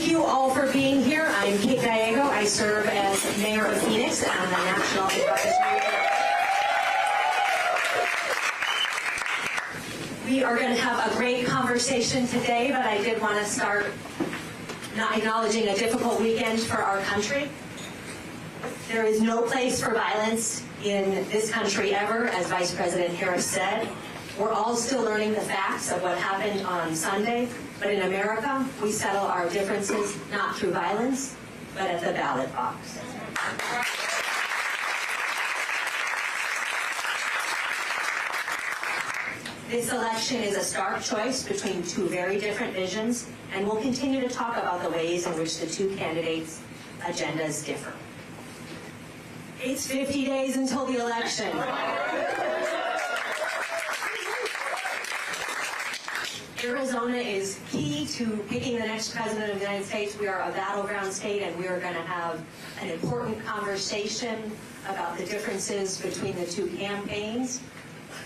you all for being here. I'm Kate Gallego. I serve as Mayor of Phoenix on the National Advisory Board. We are going to have a great conversation today, but I did want to start acknowledging a difficult weekend for our country. There is no place for violence in this country ever, as Vice President Harris said. We're all still learning the facts of what happened on Sunday, but in America, we settle our differences not through violence, but at the ballot box. This election is a stark choice between two very different visions, and we'll continue to talk about the ways in which the two candidates' agendas differ. It's 50 days until the election. Arizona is key to picking the next president of the United States. We are a battleground state, and we are going to have an important conversation about the differences between the two campaigns.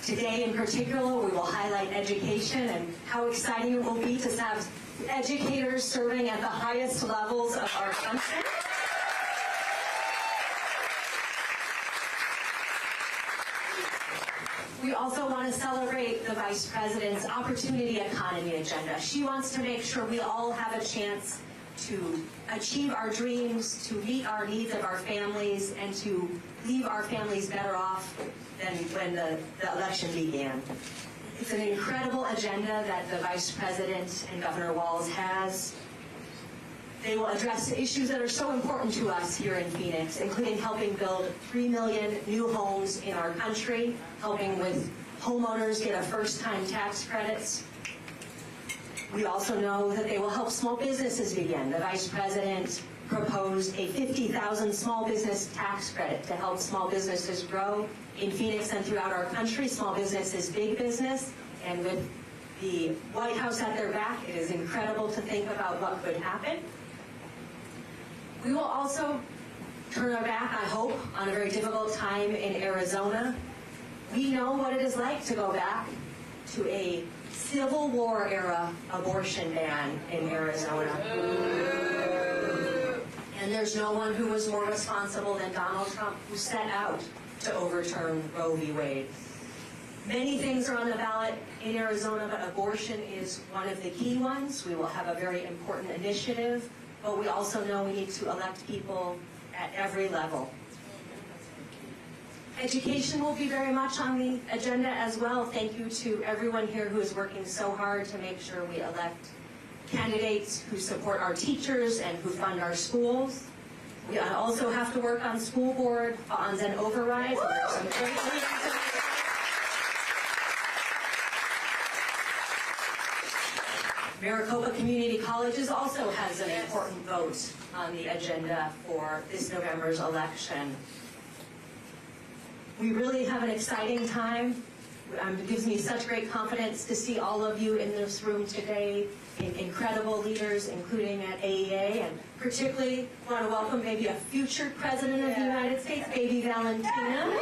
Today, in particular, we will highlight education and how exciting it will be to have educators serving at the highest levels of our country. We also want to celebrate the Vice President's opportunity economy agenda. She wants to make sure we all have a chance to achieve our dreams, to meet our needs of our families, and to leave our families better off than when the election began. It's an incredible agenda that the Vice President and Governor Walz has. They will address issues that are so important to us here in Phoenix, including helping build 3 million new homes in our country, helping with homeowners get a first-time tax credits. We also know that they will help small businesses begin. The Vice President proposed a $50,000 small business tax credit to help small businesses grow in Phoenix and throughout our country. Small business is big business, and with the White House at their back, it is incredible to think about what could happen. We will also turn our back, I hope, on a very difficult time in Arizona. We know what it is like to go back to a Civil War era abortion ban in Arizona. And there's no one who was more responsible than Donald Trump, who set out to overturn Roe v. Wade. Many things are on the ballot in Arizona, but abortion is one of the key ones. We will have a very important initiative, but we also know we need to elect people at every level. Education will be very much on the agenda as well. Thank you to everyone here who is working so hard to make sure we elect candidates who support our teachers and who fund our schools. We also have to work on school board bonds and overrides. And there's some great leaders in there. Maricopa Community Colleges also has an important vote on the agenda for this November's election. We really have an exciting time. It gives me such great confidence to see all of you in this room today, incredible leaders, including at AEA, and particularly want to welcome maybe a future President of the United States, baby Valentina.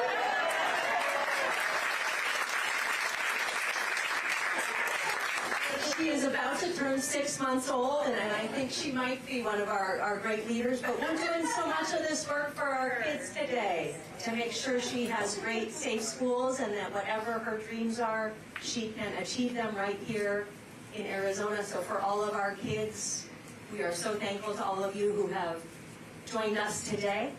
She is about to turn 6 months old, and I think she might be one of our great leaders, but we're doing so much of this work for our kids today to make sure she has great, safe schools and that whatever her dreams are, she can achieve them right here in Arizona. So for all of our kids, we are so thankful to all of you who have joined us today.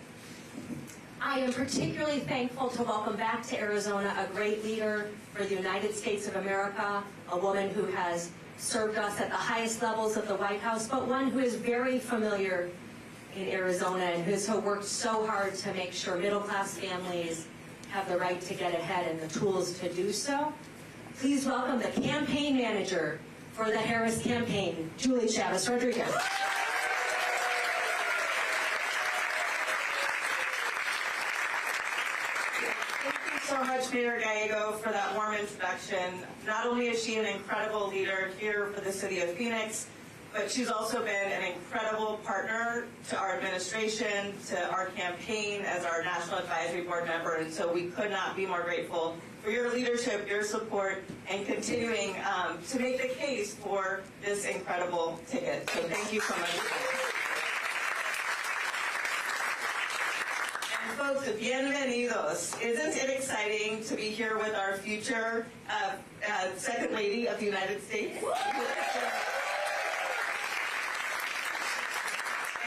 I am particularly thankful to welcome back to Arizona a great leader for the United States of America, a woman who has served us at the highest levels of the White House, but one who is very familiar in Arizona and who has worked so hard to make sure middle-class families have the right to get ahead and the tools to do so. Please welcome the campaign manager for the Harris campaign, Julie Chavez Rodriguez. So much, Mayor Gallego, for that warm introduction. Not only is she an incredible leader here for the city of Phoenix, but she's also been an incredible partner to our administration, to our campaign as our National Advisory Board member, and so we could not be more grateful for your leadership, your support, and continuing to make the case for this incredible ticket. So thank you so much. And folks, bienvenidos. Isn't it exciting to be here with our future Second Lady of the United States?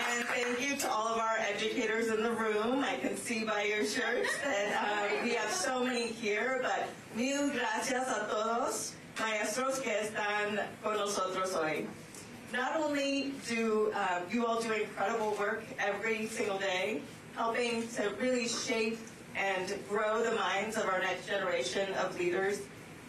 And thank you to all of our educators in the room. I can see by your shirts that we have so many here, but mil gracias a todos, maestros que están con nosotros hoy. Not only do you all do incredible work every single day, helping to really shape and grow the minds of our next generation of leaders,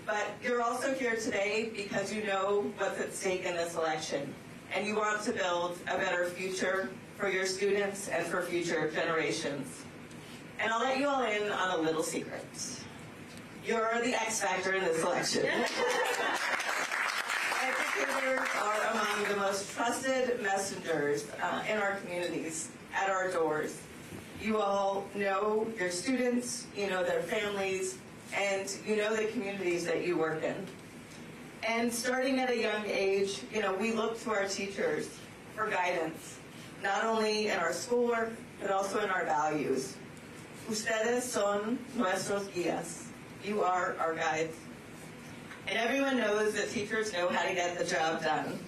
but you're also here today because you know what's at stake in this election. And you want to build a better future for your students and for future generations. And I'll let you all in on a little secret. You're the X factor in this election. Educators are among the most trusted messengers in our communities, at our doors. You all know your students, you know their families, and you know the communities that you work in. And starting at a young age, we look to our teachers for guidance, not only in our schoolwork, but also in our values. Ustedes son nuestros guías. You are our guides. And everyone knows that teachers know how to get the job done.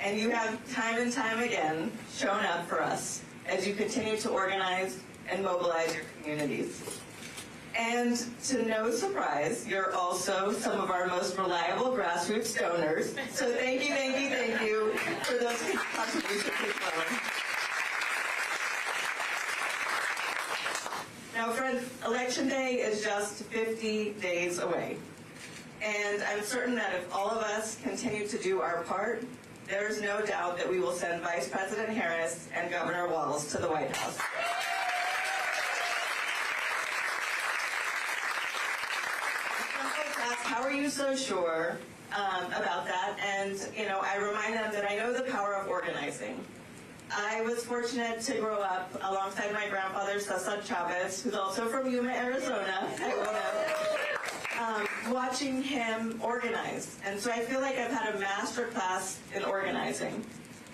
And you have time and time again shown up for us as you continue to organize and mobilize your communities. And to no surprise, you're also some of our most reliable grassroots donors. So thank you for those contributions as well. Now, friends, Election Day is just 50 days away. And I'm certain that if all of us continue to do our part, there's no doubt that we will send Vice President Harris and Governor Walz to the White House. How are you so sure about that? And, I remind them that I know the power of organizing. I was fortunate to grow up alongside my grandfather, Cesar Chavez, who's also from Yuma, Arizona, watching him organize. And so I feel like I've had a master class in organizing.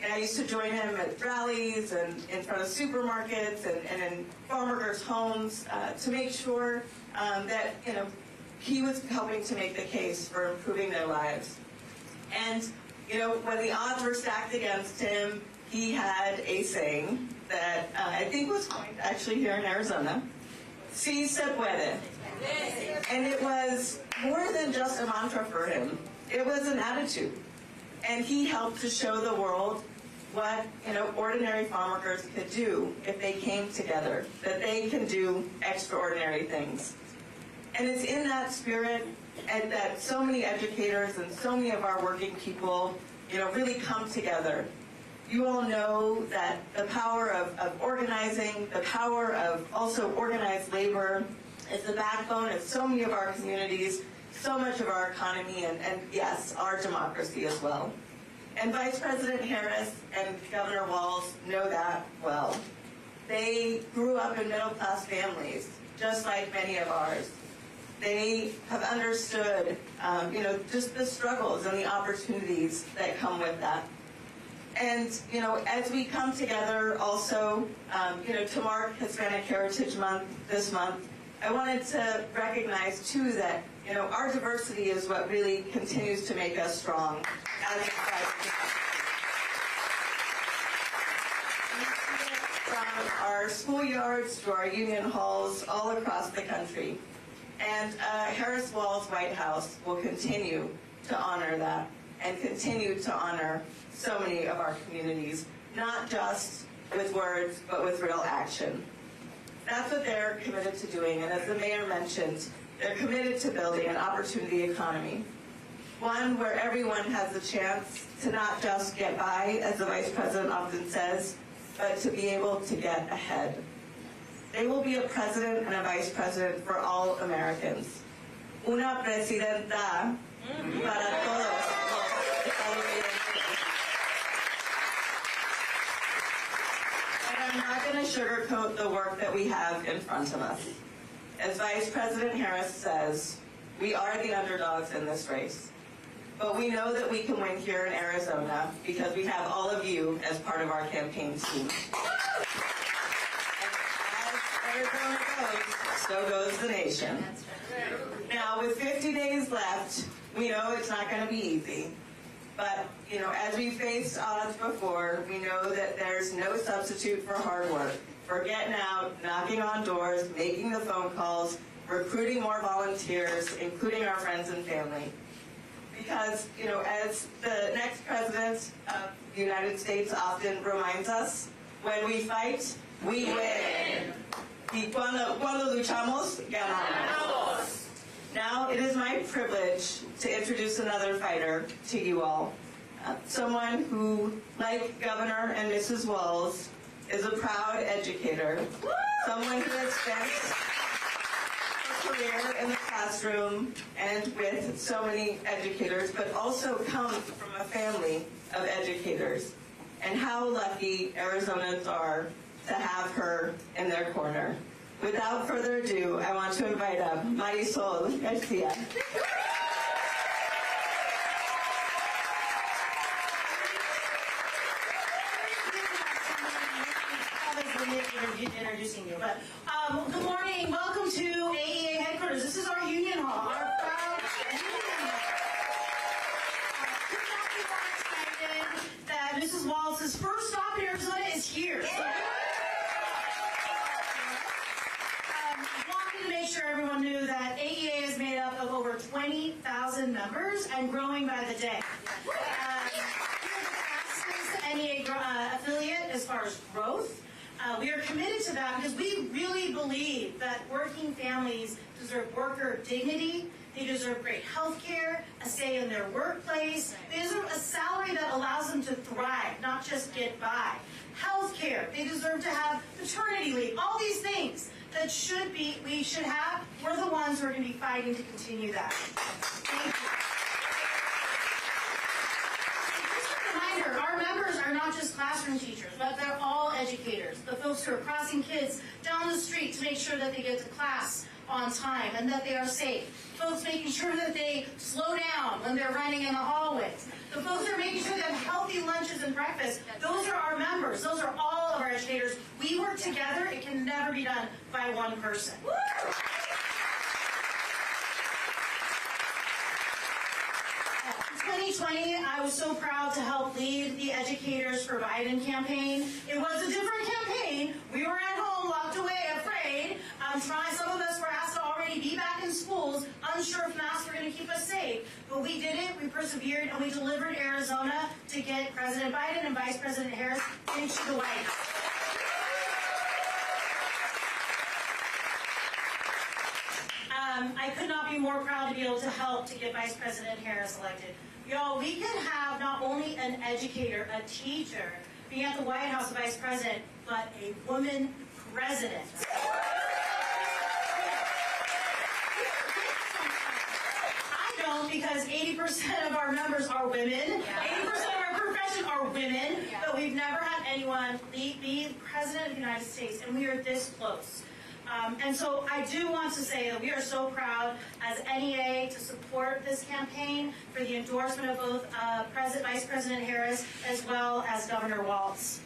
And I used to join him at rallies and in front of supermarkets and in farmers' homes to make sure that, he was helping to make the case for improving their lives. And, when the odds were stacked against him, he had a saying that I think was coined actually here in Arizona, "Si se puede." And it was more than just a mantra for him. It was an attitude. And he helped to show the world what, ordinary farm workers could do if they came together, that they can do extraordinary things. And it's in that spirit and that so many educators and so many of our working people, really come together. You all know that the power of organizing, the power of also organized labor is the backbone of so many of our communities, so much of our economy, and yes, our democracy as well. And Vice President Harris and Governor Walz know that well. They grew up in middle-class families, just like many of ours. They have understood, just the struggles and the opportunities that come with that. And, as we come together also, to mark Hispanic Heritage Month this month, I wanted to recognize, too, that, our diversity is what really continues to make us strong as a society. From our schoolyards to our union halls all across the country. And Harris-Walz White House will continue to honor that and continue to honor so many of our communities, not just with words, but with real action. That's what they're committed to doing, and as the mayor mentioned, they're committed to building an opportunity economy, one where everyone has the chance to not just get by, as the vice president often says, but to be able to get ahead. They will be a president and a vice president for all Americans. Una presidenta para todos. want to sugarcoat the work that we have in front of us. As Vice President Harris says, we are the underdogs in this race. But we know that we can win here in Arizona because we have all of you as part of our campaign team. And as Arizona goes, so goes the nation. Now, with 50 days left, we know it's not going to be easy. But, as we faced odds before, we know that there's no substitute for hard work, for getting out, knocking on doors, making the phone calls, recruiting more volunteers, including our friends and family. Because, as the next president of the United States often reminds us, when we fight, we win. Y cuando luchamos, ganamos. Now, it is my privilege to introduce another fighter to you all. Someone who, like Governor and Mrs. Walz, is a proud educator. Someone who has spent her career in the classroom and with so many educators, but also comes from a family of educators. And how lucky Arizonans are to have her in their corner. Without further ado, I want to invite up Marisol Garcia. Introducing you, but good morning. Welcome to AEA headquarters. This is our union hall, our proud union hall. Could not be more excited that Mrs. Walz's first stop in Arizona is here. So, wanted to make sure everyone knew that AEA is made up of over 20,000 members and growing by the day. We're the fastest NEA affiliate as far as growth. We are committed to that because we really believe that working families deserve worker dignity, they deserve great health care, a say in their workplace, they deserve a salary that allows them to thrive, not just get by. Health care, they deserve to have maternity leave, all these things that we should have. We're the ones who are going to be fighting to continue that. Thank you. Our members are not just classroom teachers, but they're all educators. The folks who are crossing kids down the street to make sure that they get to class on time and that they are safe. Folks making sure that they slow down when they're running in the hallways. The folks who are making sure they have healthy lunches and breakfast. Those are our members. Those are all of our educators. We work together. It can never be done by one person. In 2020, I was so proud to help lead the Educators for Biden campaign. It was a different campaign. We were at home, locked away, afraid. Some of us were asked to already be back in schools, unsure if masks were going to keep us safe. But we did it, we persevered, and we delivered Arizona to get President Biden and Vice President Harris into the White House. I could not be more proud to be able to help to get Vice President Harris elected. Y'all, we can have not only an educator, a teacher, being at the White House Vice President, but a woman president. I don't, because 80% of our members are women, 80% of our profession are women, but we've never had anyone be president of the United States, and we are this close. And so I do want to say that we are so proud as NEA to support this campaign for the endorsement of both Vice President Harris as well as Governor Walz.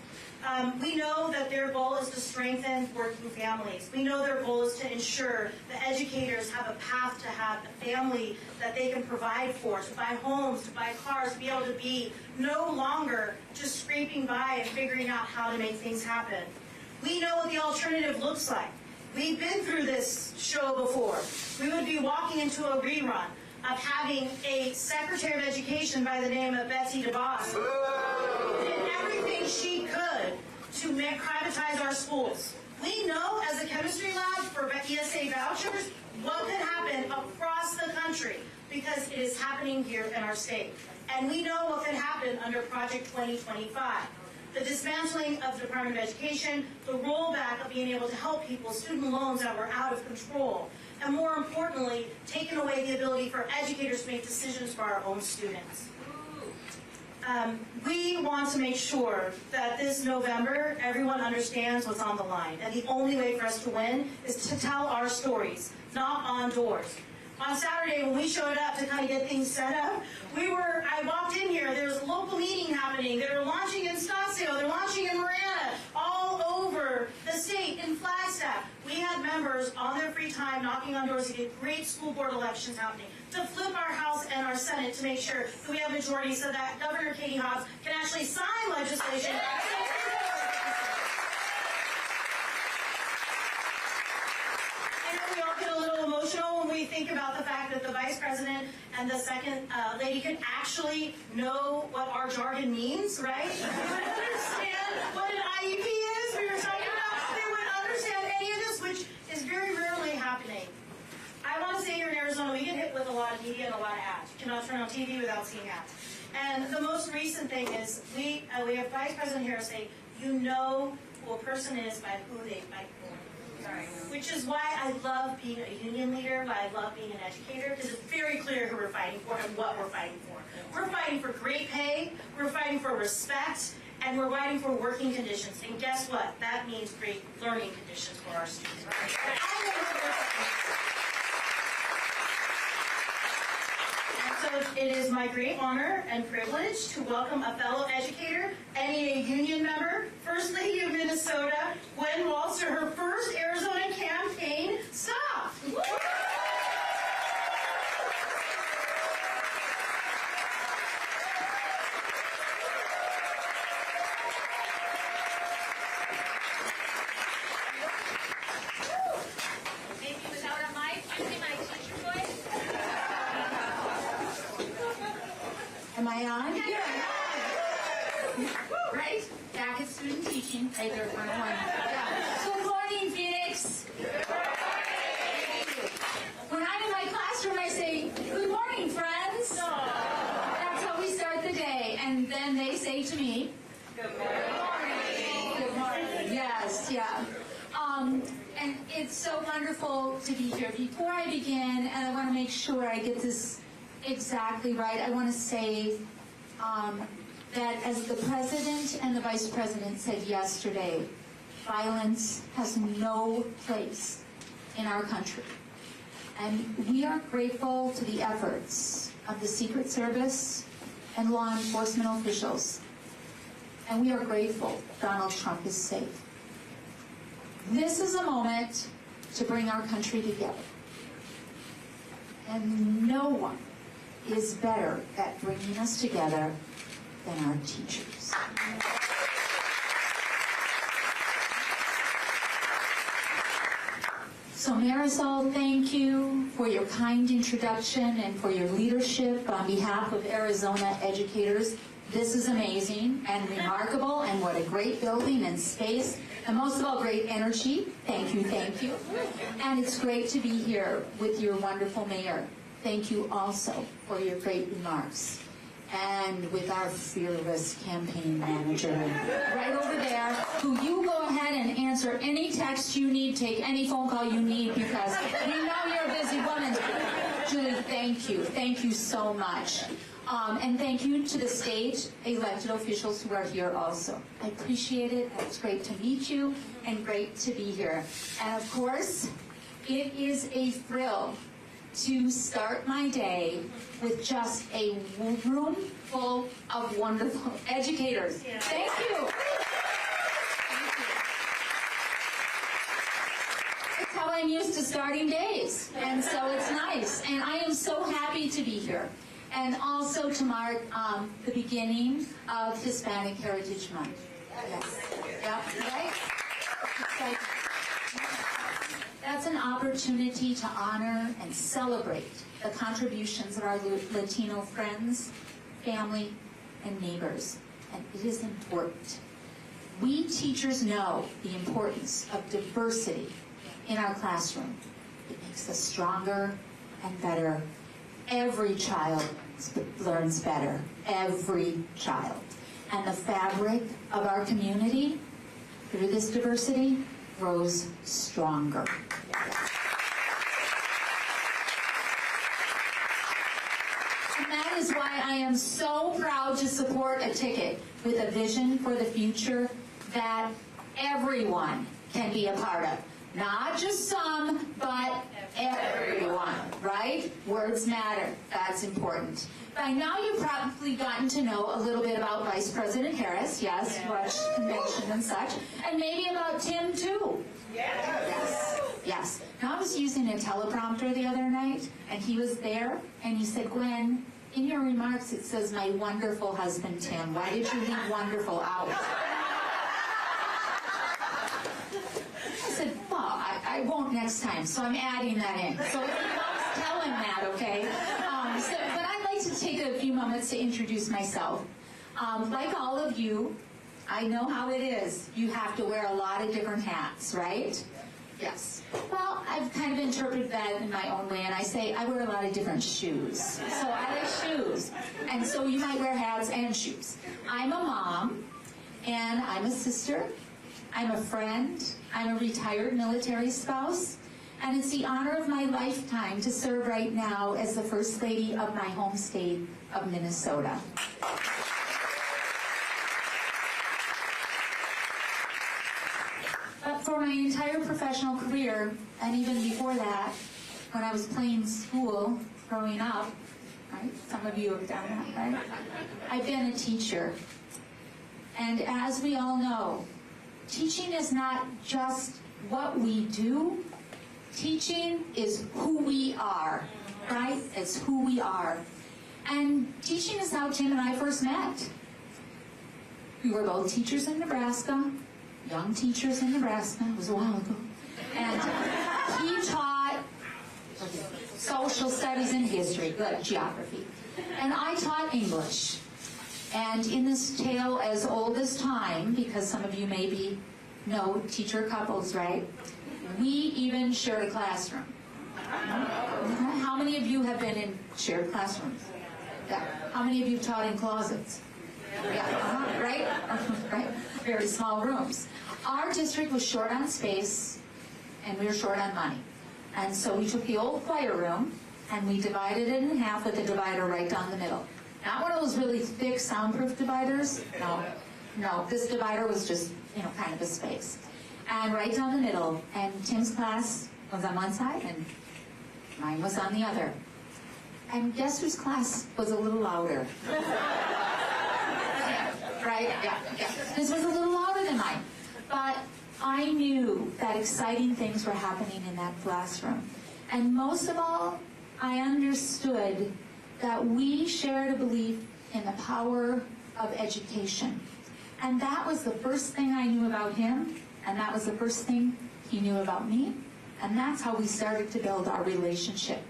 We know that their goal is to strengthen working families. We know their goal is to ensure that educators have a path to have a family that they can provide for, to buy homes, to buy cars, to be able to be no longer just scraping by and figuring out how to make things happen. We know what the alternative looks like. We've been through this show before. We would be walking into a rerun of having a Secretary of Education by the name of Betsy DeVos did everything she could to privatize our schools. We know as a chemistry lab for ESA vouchers what could happen across the country because it is happening here in our state. And we know what could happen under Project 2025. The dismantling of the Department of Education, the rollback of being able to help people, student loans that were out of control, and more importantly, taking away the ability for educators to make decisions for our own students. We want to make sure that this November, everyone understands what's on the line. And the only way for us to win is to tell our stories, not on doors. On Saturday, when we showed up to kind of get things set up, I walked in here, there was a local meeting happening. They were launching in Scottsdale, they're launching in Marana, all over the state, in Flagstaff. We had members on their free time knocking on doors to get great school board elections happening, to flip our House and our Senate to make sure that we have majority so that Governor Katie Hobbs can actually sign legislation. We all get a little emotional when we think about the fact that the vice president and the second lady can actually know what our jargon means, right? They would understand what an IEP is. We were talking about. They would understand any of this, which is very rarely happening. I want to say here in Arizona, we get hit with a lot of media and a lot of ads. You cannot turn on TV without seeing ads. And the most recent thing is we have Vice President Harris say, you know who a person is by who they fight for. Which is why I love being a union leader, why I love being an educator, because it's very clear who we're fighting for and what we're fighting for. We're fighting for great pay, we're fighting for respect, and we're fighting for working conditions. And guess what? That means great learning conditions for our students. Right? And so it is my great honor and privilege to welcome a fellow educator, NEA union member, First Lady of Minnesota, Gwen Walz, to her first Arizona campaign stop. Maybe without a mic, using my teacher voice. Am I on? Yeah. Right? Back at student teaching. Hey there, 101. Yeah. Good morning, Phoenix. When I'm in my classroom, I say, good morning, friends. That's how we start the day. And then they say to me, good morning. Good morning. Yes, yeah. And it's so wonderful to be here. Before I begin, and I want to make sure I get this exactly right, I want to say that as the president and the vice president said yesterday, violence has no place in our country. And we are grateful to the efforts of the Secret Service and law enforcement officials. And we are grateful Donald Trump is safe. This is a moment to bring our country together. And no one is better at bringing us together than our teachers. So Marisol, thank you for your kind introduction and for your leadership on behalf of Arizona educators. This is amazing and remarkable, and what a great building and space, and most of all, great energy. Thank you, thank you. And it's great to be here with your wonderful mayor. Thank you also for your great remarks. And with our fearless campaign manager right over there, who you go ahead and answer any text you need, take any phone call you need, because we know you're a busy woman. Julie, thank you. Thank you so much. And thank you to the state elected officials who are here also. I appreciate it. It's great to meet you and great to be here. And of course, it is a thrill to start my day with just a room full of wonderful educators. Yeah. Thank you. It's how I'm used to starting days, and so it's nice. And I am so happy to be here. And also to mark the beginning of Hispanic Heritage Month. Yes. Yep, right? Exciting. That's an opportunity to honor and celebrate the contributions of our Latino friends, family, and neighbors. And it is important. We teachers know the importance of diversity in our classroom. It makes us stronger and better. Every child learns better. Every child. And the fabric of our community, through this diversity, grows stronger. And that is why I am so proud to support a ticket with a vision for the future that everyone can be a part of. Not just some, but everyone, right? Words matter. That's important. By now you've probably gotten to know a little bit about Vice President Harris, yes, watched convention and such, and maybe about Tim too. Yes. Now I was using a teleprompter the other night, and he was there, and he said, Gwen, in your remarks it says my wonderful husband Tim. Why did you leave wonderful out? I said, well, I won't next time, so I'm adding that in. So if you folks tell him that, okay? But I'd like to take a few moments to introduce myself. Like all of you, I know how it is. You have to wear a lot of different hats, right? Yes. Well, I've kind of interpreted that in my own way, and I say I wear a lot of different shoes. So I like shoes. And so you might wear hats and shoes. I'm a mom, and I'm a sister. I'm a friend. I'm a retired military spouse. And it's the honor of my lifetime to serve right now as the First Lady of my home state of Minnesota. But for my entire professional career, and even before that, when I was playing school growing up, right? Some of you have done that, right? I've been a teacher. And as we all know, teaching is not just what we do. Teaching is who we are, right? It's who we are. And teaching is how Tim and I first met. We were both teachers in Nebraska, young teachers in Nebraska. It was a while ago. And he taught social studies and history, good, geography. And I taught English. And in this tale as old as time, because some of you maybe know teacher couples, right? We even shared a classroom. How many of you have been in shared classrooms? Yeah. How many of you have taught in closets? Yeah, right? Right? Very small rooms. Our district was short on space, and we were short on money. And so we took the old choir room, and we divided it in half with a divider right down the middle. Not one of those really thick soundproof dividers. No, this divider was just, kind of a space. And right down the middle, and Tim's class was on one side, and mine was on the other. And guess whose class was a little louder? Right? Yeah. This was a little louder than mine. But I knew that exciting things were happening in that classroom. And most of all, I understood that we shared a belief in the power of education. And that was the first thing I knew about him, and that was the first thing he knew about me, and that's how we started to build our relationship.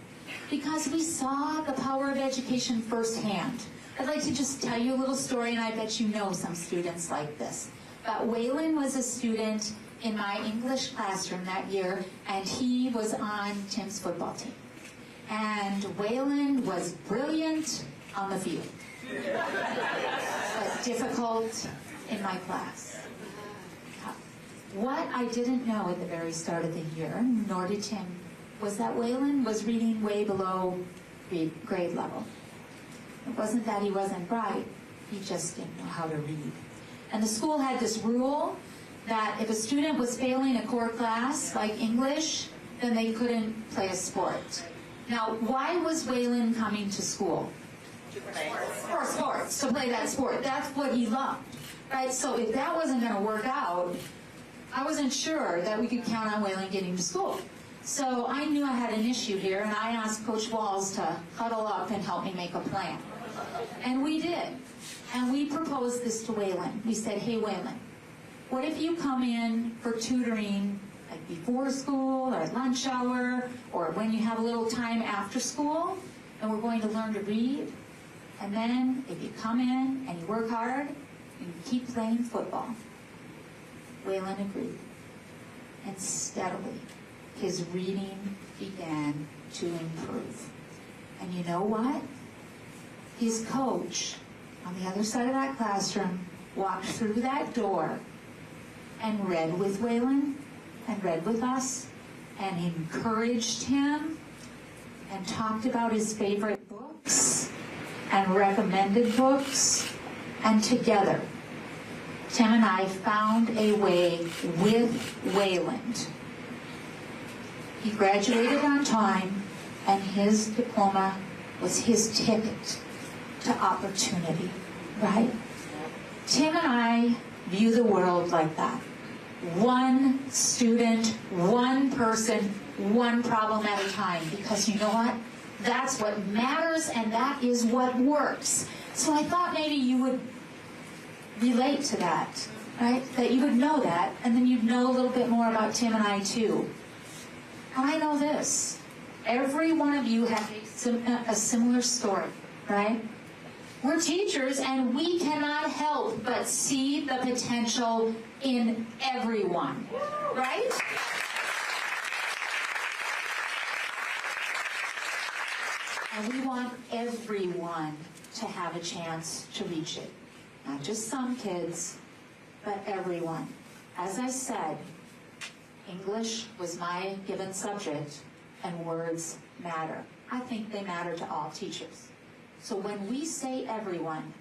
Because we saw the power of education firsthand. I'd like to just tell you a little story, and I bet you know some students like this. But Waylon was a student in my English classroom that year, and he was on Tim's football team. And Waylon was brilliant on the field, but difficult in my class. What I didn't know at the very start of the year, nor did Tim, was that Waylon was reading way below grade level. It wasn't that he wasn't bright, he just didn't know how to read. And the school had this rule that if a student was failing a core class, like English, then they couldn't play a sport. Now, why was Waylon coming to school? For sports, to play that sport. That's what he loved, right? So if that wasn't going to work out, I wasn't sure that we could count on Waylon getting to school. So I knew I had an issue here, and I asked Coach Walz to huddle up and help me make a plan. And we did. And we proposed this to Waylon. We said, hey, Waylon, what if you come in for tutoring like before school or at lunch hour or when you have a little time after school, and we're going to learn to read? And then if you come in and you work hard, you keep playing football. Waylon agreed. And steadily, his reading began to improve. And you know what? His coach on the other side of that classroom walked through that door and read with Waylon and read with us and encouraged him and talked about his favorite books and recommended books, and together, Tim and I found a way with Wayland. He graduated on time, and his diploma was his ticket to opportunity, right? Tim and I view the world like that. One student, one person, one problem at a time. Because you know what? That's what matters, and that is what works. So I thought maybe you would relate to that, right? That you would know that, and then you'd know a little bit more about Tim and I too. And I know this. Every one of you have a similar story, right? We're teachers, and we cannot help but see the potential in everyone, right? And we want everyone to have a chance to reach it. Not just some kids, but everyone. As I said, English was my given subject, and words matter. I think they matter to all teachers. So when we say everyone,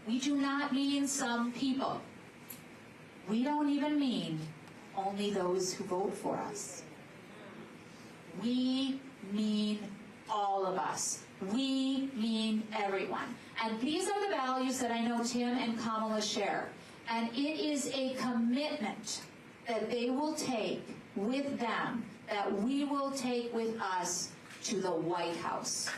we do not mean some people. We don't even mean only those who vote for us. We mean all of us. We mean everyone. And these are the values that I know Tim and Kamala share. And it is a commitment that they will take with them, that we will take with us to the White House.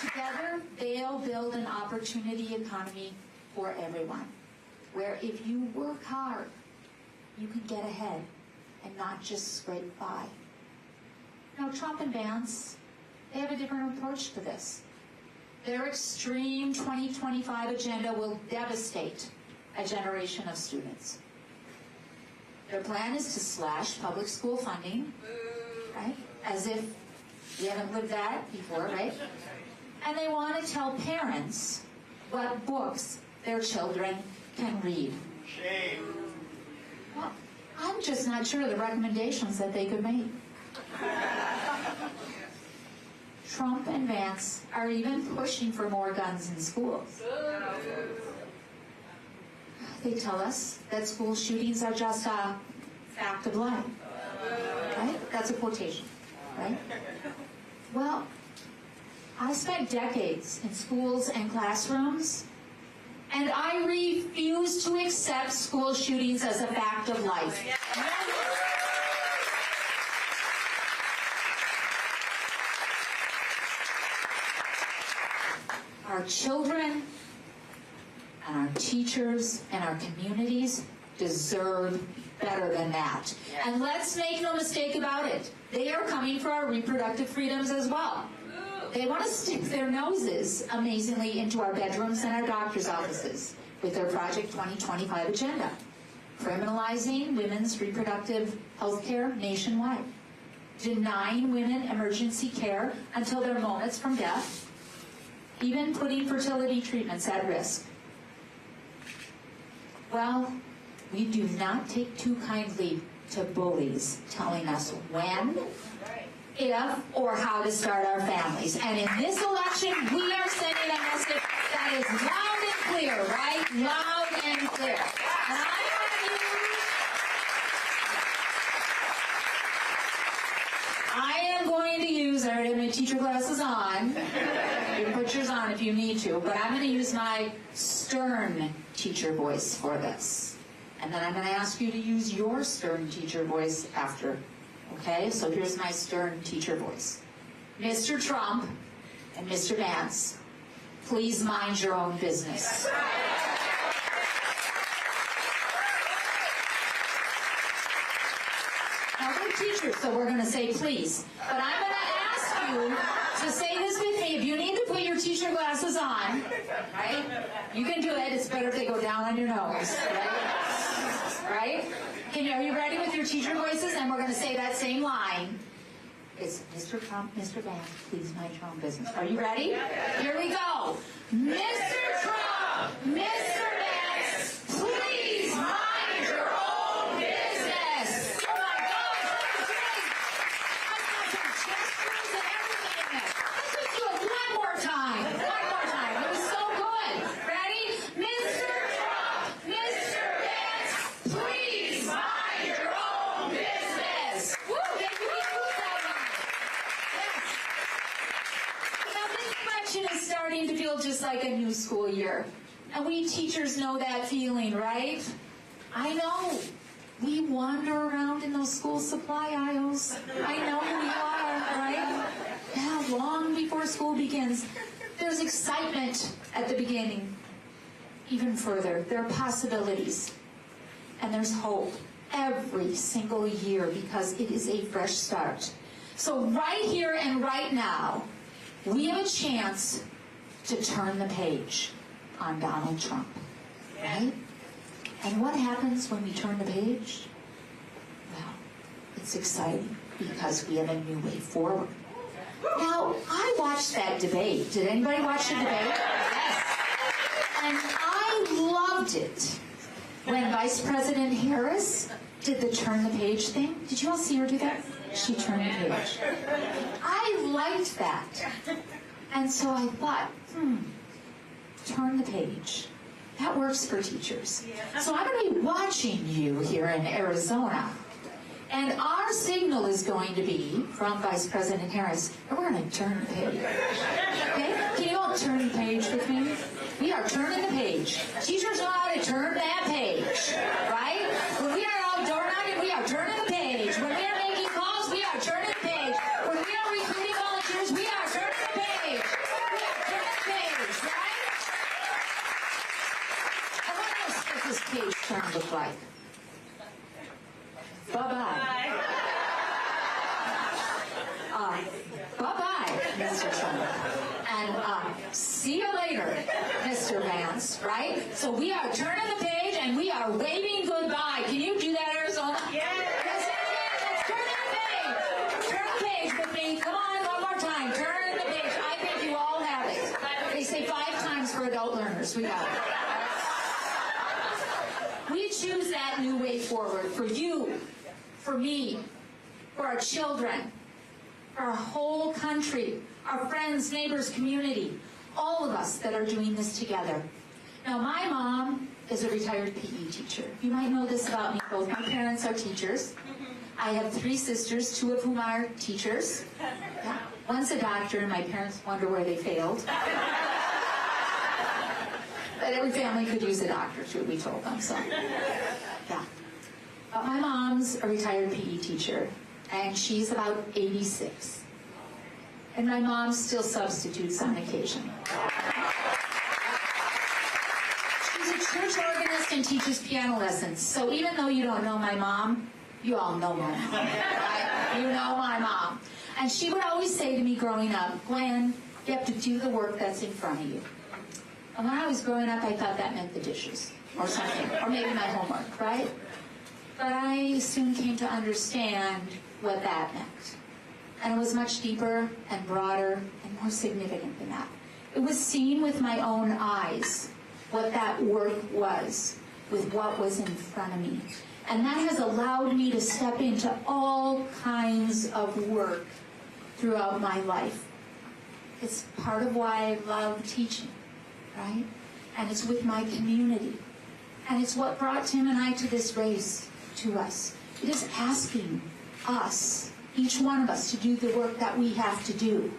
Together, they'll build an opportunity economy for everyone, where if you work hard, you can get ahead and not just scrape by. Now, Trump and Vance, they have a different approach to this. Their extreme 2025 agenda will devastate a generation of students. Their plan is to slash public school funding, right? As if we haven't lived that before, right? And they want to tell parents what books their children can read. Shame. Well, I'm just not sure of the recommendations that they could make. Trump and Vance are even pushing for more guns in schools. They tell us that school shootings are just a fact of life. Right? That's a quotation, right? Well, I spent decades in schools and classrooms, and I refuse to accept school shootings as a fact of life. Our children and our teachers and our communities deserve better than that. And let's make no mistake about it. They are coming for our reproductive freedoms as well. They want to stick their noses, amazingly, into our bedrooms and our doctor's offices with their Project 2025 agenda, criminalizing women's reproductive health care nationwide, denying women emergency care until their moments from death, even putting fertility treatments at risk. Well, we do not take too kindly to bullies telling us when, if, or how to start our families. And in this election, we are sending a message that is loud and clear, right? Loud and clear. And I am going to use, I already have my teacher glasses on. You can put yours on if you need to, but I'm going to use my stern teacher voice for this. And then I'm going to ask you to use your stern teacher voice after. Okay, so here's my stern teacher voice. Mr. Trump and Mr. Vance, please mind your own business. Now, we're teachers, so we're going to say please. But I'm going to ask you to say this with me. If you need to put your teacher glasses on, right, you can do it. It's better if they go down on your nose, right? Right? Are you ready with your teacher voices? And we're going to say that same line. It's Mr. Trump, Mr. Vance, please mind your own business. Are you ready? Here we go. Mr. Trump, Mr. Vance, please mind your own business. Oh my gosh, election is starting to feel just like a new school year. And we teachers know that feeling, right? I know. We wander around in those school supply aisles. I know we are, right? Yeah, long before school begins. There's excitement at the beginning. Even further, there are possibilities. And there's hope every single year because it is a fresh start. So right here and right now, we have a chance to turn the page on Donald Trump, right? And what happens when we turn the page? Well, it's exciting because we have a new way forward. Now, I watched that debate. Did anybody watch the debate? Yes. And I loved it when Vice President Harris did the turn the page thing. Did you all see her do that? She turned the page. I liked that. And so I thought, turn the page. That works for teachers. So I'm going to be watching you here in Arizona. And our signal is going to be from Vice President Harris, and we're going to turn the page. Okay? Can you all turn the page with me? We are turning the page. Teachers know how to turn that page, right? When we are out door knocking, we are turning the page. When we are making calls, we are turning the page. When we are recruiting volunteers, we are turning the page. We are turning the page, right? And what else does this page turn look like? Bye-bye. Bye-bye, Mr. Trump. And see you later, Mr. Vance, right? So we are turning the page and we are waving goodbye. Can you do that, Arizona? Yes, let's turn the page. Turn the page with me. Come on, one more time. Turn the page. I think you all have it. They say 5 times for adult learners. We got it. We choose that new way forward for you, for me, for our children, for our whole country, our friends, neighbors, community, all of us that are doing this together. Now, my mom is a retired PE teacher. You might know this about me. Both my parents are teachers. I have 3 sisters, 2 of whom are teachers. Yeah. One's a doctor, and my parents wonder where they failed. But every family could use a doctor, too, we told them. So, yeah. But my mom's a retired PE teacher, and she's about 86. And my mom still substitutes on occasion. She's a church organist and teaches piano lessons. So even though you don't know my mom, you all know my mom. Right? You know my mom. And she would always say to me growing up, Gwen, you have to do the work that's in front of you. And when I was growing up, I thought that meant the dishes or something, or maybe my homework, right? But I soon came to understand what that meant. And it was much deeper and broader and more significant than that. It was seeing with my own eyes what that work was with what was in front of me. And that has allowed me to step into all kinds of work throughout my life. It's part of why I love teaching, right? And it's with my community. And it's what brought Tim and I to this race, to us. It is asking us, each one of us, to do the work that we have to do.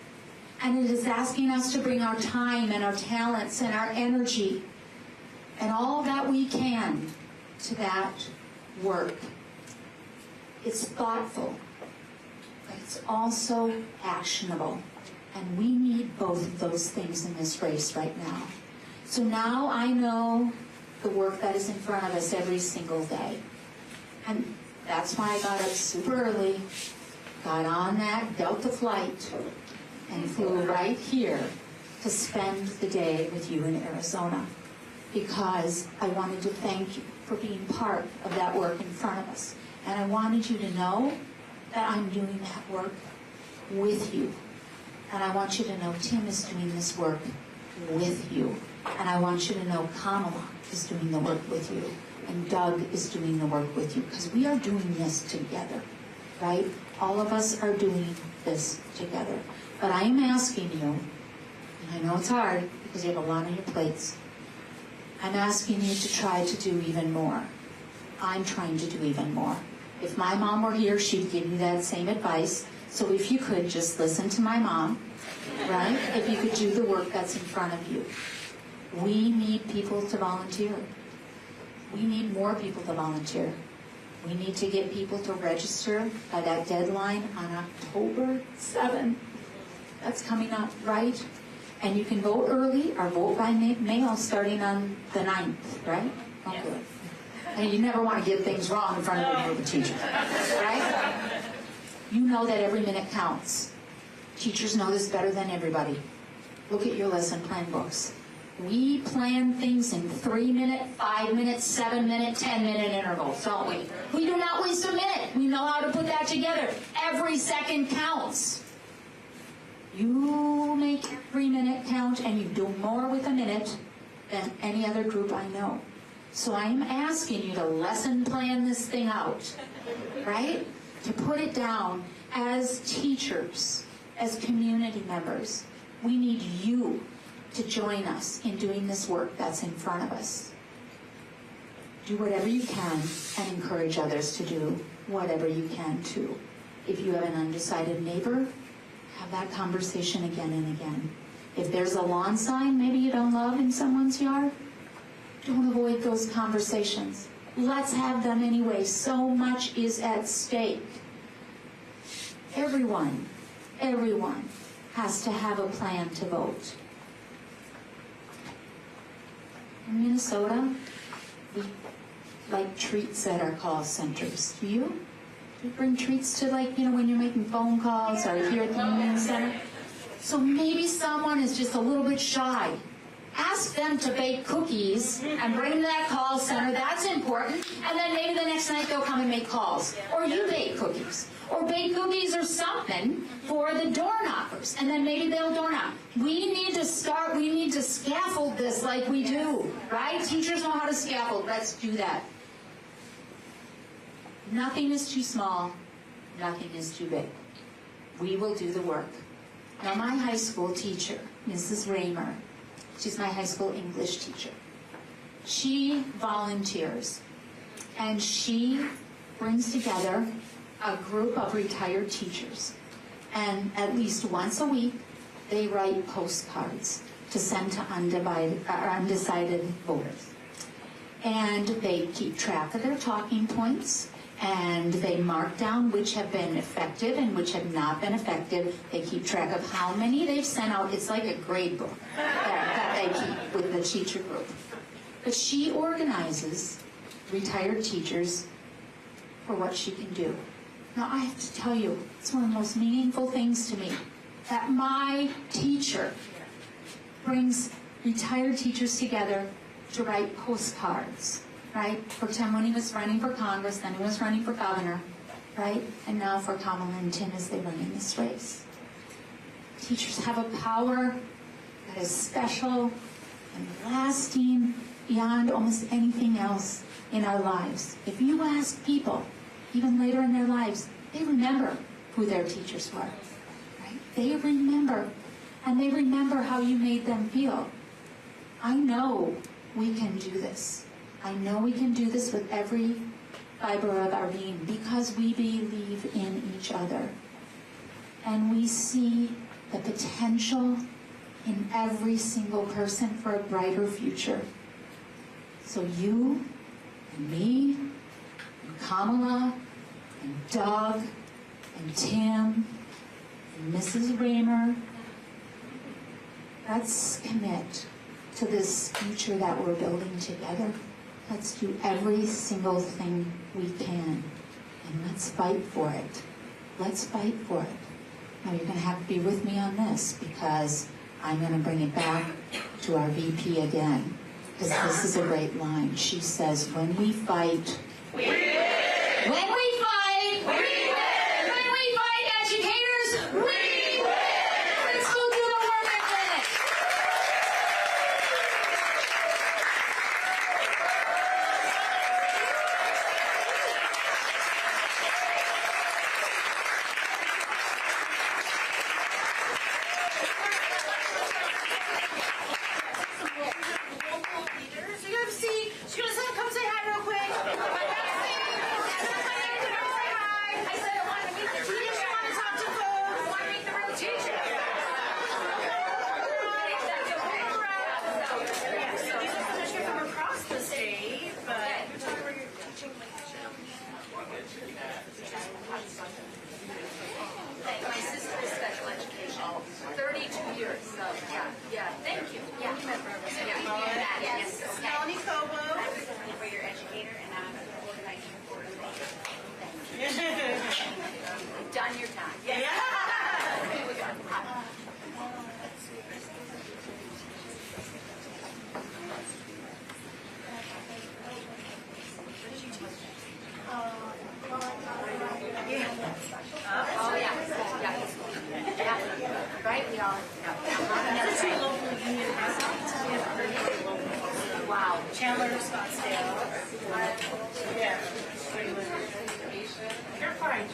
And it is asking us to bring our time and our talents and our energy and all that we can to that work. It's thoughtful, but it's also actionable. And we need both of those things in this race right now. So now I know the work that is in front of us every single day. And that's why I got up super early, got on that Delta flight, and flew right here to spend the day with you in Arizona. Because I wanted to thank you for being part of that work in front of us. And I wanted you to know that I'm doing that work with you. And I want you to know Tim is doing this work with you. And I want you to know Kamala is doing the work with you. And Doug is doing the work with you. Because we are doing this together, right? All of us are doing this together. But I am asking you, and I know it's hard because you have a lot on your plates, I'm asking you to try to do even more. I'm trying to do even more. If my mom were here, she'd give you that same advice. So if you could just listen to my mom, right? If you could do the work that's in front of you. We need people to volunteer. We need more people to volunteer. We need to get people to register by that deadline on October 7th. That's coming up, right? And you can vote early or vote by mail starting on the 9th, right? Okay. And you never want to get things wrong in front of a group of teachers, right? You know that every minute counts. Teachers know this better than everybody. Look at your lesson plan books. We plan things in 3-minute, 5-minute, 7-minute, 10-minute intervals, don't we? We do not waste a minute. We know how to put that together. Every second counts. You make every minute count, and you do more with a minute than any other group I know. So I'm asking you to lesson plan this thing out, right? To put it down as teachers, as community members. We need you to join us in doing this work that's in front of us. Do whatever you can and encourage others to do whatever you can too. If you have an undecided neighbor, have that conversation again and again. If there's a lawn sign maybe you don't love in someone's yard, don't avoid those conversations. Let's have them anyway. So much is at stake. Everyone has to have a plan to vote. In Minnesota, we like treats at our call centers. Do you? Do you bring treats to, like, when you're making phone calls or here at the Union Center? So maybe someone is just a little bit shy. Ask them to bake cookies and bring them to that call center. That's important. And then maybe the next night they'll come and make calls. Or you bake cookies. Or bake cookies or something for the door knockers. And then maybe they'll door knock. We need to scaffold this like we do. Right? Teachers know how to scaffold. Let's do that. Nothing is too small. Nothing is too big. We will do the work. Now, my high school teacher, Mrs. Raymer, she's my high school English teacher. She volunteers, and she brings together a group of retired teachers. And at least once a week, they write postcards to send to undecided voters. And they keep track of their talking points, and they mark down which have been effective and which have not been effective. They keep track of how many they've sent out. It's like a grade book that they keep with the teacher group. But she organizes retired teachers for what she can do. Now, I have to tell you, it's one of the most meaningful things to me that my teacher brings retired teachers together to write postcards. Right? For Tim when he was running for Congress, then he was running for governor, right? And now for Kamala and Tim as they run in this race. Teachers have a power that is special and lasting beyond almost anything else in our lives. If you ask people, even later in their lives, they remember who their teachers were, right? They remember, and they remember how you made them feel. I know we can do this. I know we can do this with every fiber of our being because we believe in each other. And we see the potential in every single person for a brighter future. So you and me and Kamala and Doug and Tim and Mrs. Raymer, let's commit to this future that we're building together. Let's do every single thing we can, and let's fight for it. Let's fight for it. Now, you're going to have to be with me on this, because I'm going to bring it back to our VP again, because this is a great line. She says, when we fight, we win. When we fight, we win. When we fight, educators, we win. Let's go do the work and win it. So you have a seat. She's going to come say hi real quick. I said I wanted to meet the teachers. I want to talk to folks. course. So, yeah, thank you. Yeah. Yes. Melanie Cobo. For your educator and I'm organizing for Done your time. Yeah. Oh, yeah. Yeah. Right? We all. Wow. Chandler, Scottsdale. Yeah. You're fine.